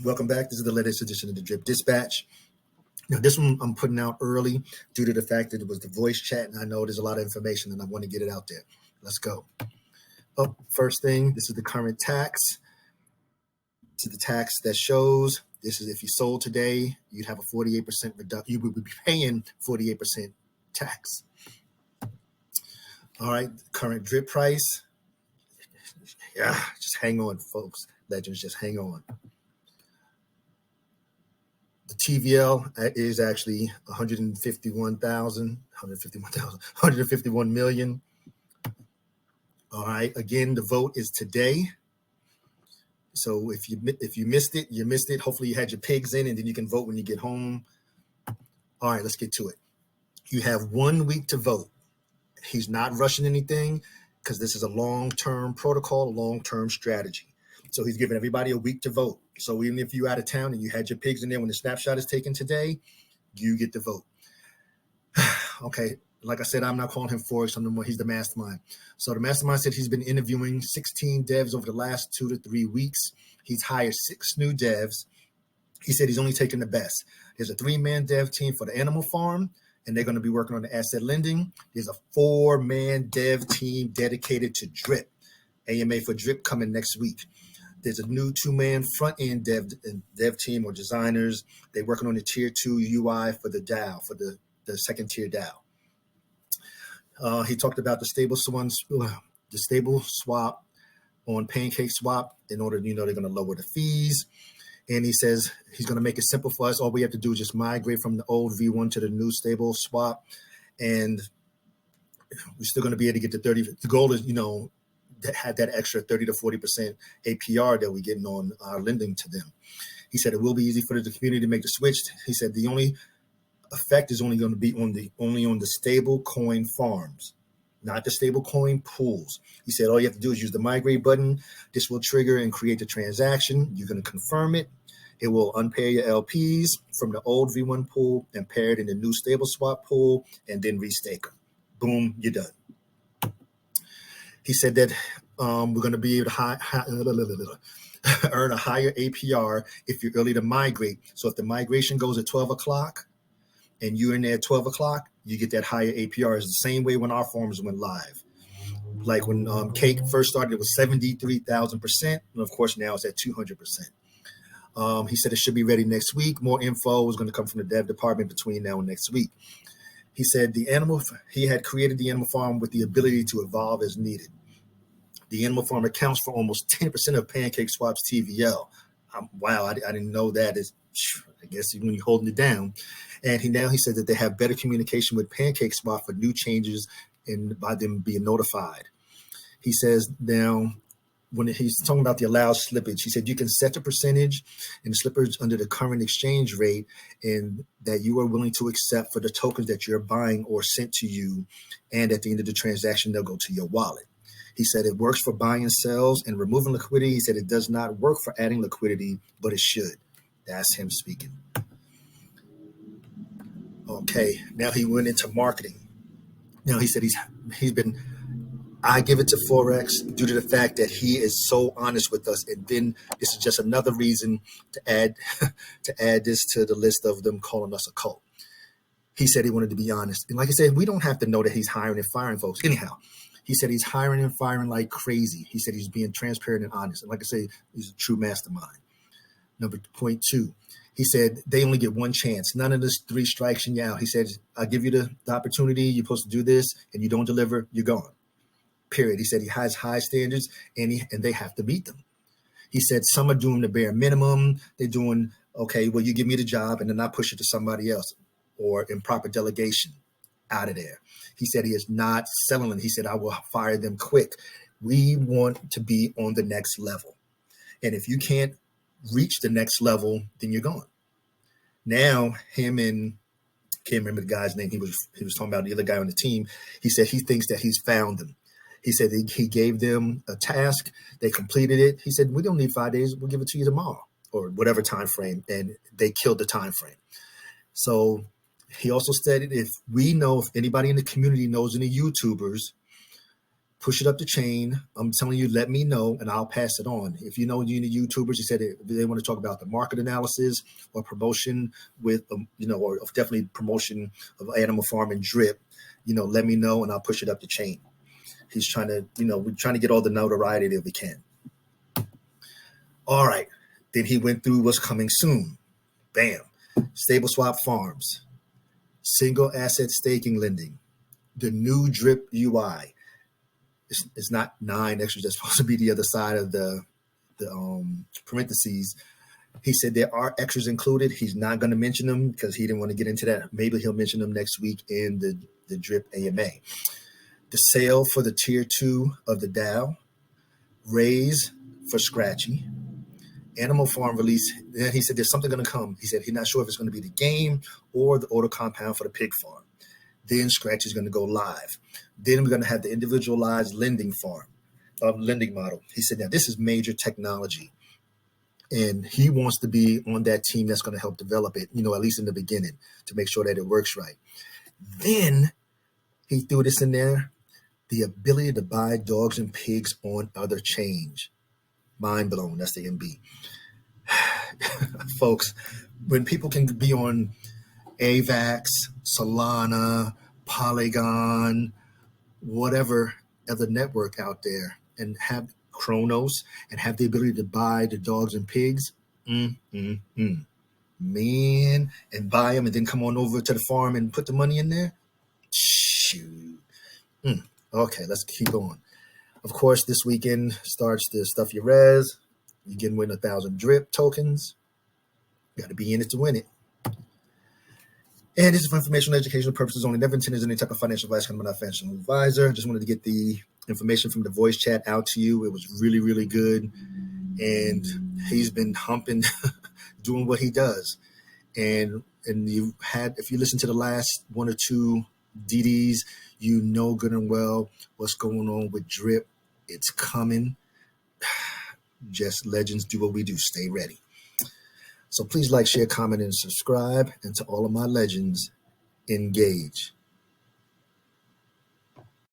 Welcome back. This is the latest edition of the Drip Dispatch. Now, this one I'm putting out early due to the fact that it was the voice chat, and I know there's a lot of information, and I want to get it out there. Let's go. Oh, first thing, this is the current tax. This is the tax that shows. This is if you sold today, you'd have a 48% reduction. You would be paying 48% tax. All right, current drip price. Yeah, just hang on, folks. Legends, just hang on. The TVL is actually 151 million. All right, again, the vote is today. So if you missed it, you missed it. Hopefully you had your pigs in, and then you can vote when you get home. All right, let's get to it. You have 1 week to vote. He's not rushing anything because this is a long-term protocol, a long-term strategy. So he's giving everybody a week to vote. So even if you're out of town and you had your pigs in there when the snapshot is taken today, you get to vote. Okay, like I said, I'm not calling him Forex. He's the mastermind. So the mastermind said he's been interviewing 16 devs over the last 2 to 3 weeks. He's hired 6 new devs. He said he's only taking the best. There's a 3-man dev team for the animal farm, and they're going to be working on the asset lending. There's a 4-man dev team dedicated to drip. AMA for drip coming next week. There's a new 2-man front-end dev team or designers. They're working on the tier 2 UI for the DAO, for the second tier DAO. He talked about the stable swap on Pancake Swap in order, they're going to lower the fees. And he says he's going to make it simple for us. All we have to do is just migrate from the old V1 to the new stable swap. And we're still going to be able to get to 30. The goal is, had that extra 30 to 40% APR that we're getting on our lending to them. He said it will be easy for the community to make the switch. He said the only effect is only going to be on the stable coin farms, not the stable coin pools. He said all you have to do is use the migrate button. This will trigger and create the transaction. You're going to confirm it. It will unpair your LPs from the old V1 pool and pair it in the new stable swap pool and then restake them. Boom, you're done. He said that we're going to be able to earn a higher APR if you're early to migrate. So if the migration goes at 12 o'clock and you're in there at 12 o'clock, you get that higher APR. It's the same way when our forms went live. Like when Cake first started, it was 73,000%. And of course, now it's at 200%. He said it should be ready next week. More info is going to come from the dev department between now and next week. He said he had created the animal farm with the ability to evolve as needed. The animal farm accounts for almost 10% of Pancake Swap's TVL. Wow, I didn't know that. I guess when you're holding it down. And he said that they have better communication with Pancake Swap for new changes and by them being notified. He says now, when he's talking about the allowed slippage, he said you can set the percentage and the slippage under the current exchange rate and that you are willing to accept for the tokens that you're buying or sent to you. And at the end of the transaction, they'll go to your wallet. He said it works for buying and sells and removing liquidity. He said it does not work for adding liquidity, but it should. That's him speaking. Okay, now he went into marketing. Now he said I give it to Forex due to the fact that he is so honest with us. And then this is just another reason to add this to the list of them calling us a cult. He said he wanted to be honest. And like I said, we don't have to know that he's hiring and firing folks. Anyhow, he said he's hiring and firing like crazy. He said he's being transparent and honest. And like I say, he's a true mastermind. Number point 2, he said they only get one chance. None of this 3 strikes and you out. He said, I'll give you the opportunity. You're supposed to do this and you don't deliver, you're gone. Period. He said he has high standards and they have to meet them. He said some are doing the bare minimum. They're doing, okay, well, you give me the job and then I push it to somebody else, or improper delegation, out of there. He said he is not settling. He said, I will fire them quick. We want to be on the next level. And if you can't reach the next level, then you're gone. Now, him and can't remember the guy's name. He was talking about the other guy on the team. He said he thinks that he's found them. He said he gave them a task. They completed it. He said, we don't need 5 days. We'll give it to you tomorrow or whatever time frame. And they killed the time frame. So he also stated if anybody in the community knows any YouTubers, push it up the chain. I'm telling you, let me know, and I'll pass it on. If you know any YouTubers, you said they want to talk about the market analysis or promotion with, or definitely promotion of Animal Farm and Drip, let me know, and I'll push it up the chain. He's trying to, we're trying to get all the notoriety that we can. All right. Then he went through what's coming soon. Bam. Stable swap farms, single asset staking lending, the new Drip UI. It's not 9 extras. That's supposed to be the other side of the parentheses. He said there are extras included. He's not going to mention them because he didn't want to get into that. Maybe he'll mention them next week in the Drip AMA. The sale for the tier 2 of the DAO, raise for Scratchy, Animal Farm release. Then he said there's something going to come. He said he's not sure if it's going to be the game or the auto compound for the pig farm. Then Scratchy is going to go live. Then we're going to have the individualized lending model. He said, now this is major technology. And he wants to be on that team that's going to help develop it, at least in the beginning, to make sure that it works right. Then he threw this in there, the ability to buy dogs and pigs on other chains. Mind blown. That's the MB. Folks, when people can be on AVAX, Solana, Polygon, whatever other network out there, and have Chronos and have the ability to buy the dogs and pigs, man, and buy them and then come on over to the farm and put the money in there. Shoot. Okay, let's keep going. Of course, this weekend starts the Stuff Your Res. You can win 1,000 Drip tokens. You got to be in it to win it. And this is for informational, educational purposes only. Never intended as any type of financial advice. I'm not a financial advisor. Just wanted to get the information from the voice chat out to you. It was really, really good. And he's been humping, doing what he does. And if you listen to the last 1 or 2 DDs, you know good and well what's going on with Drip. It's coming. Just legends do what we do. Stay ready. So please like, share, comment, and subscribe. And to all of my legends, engage.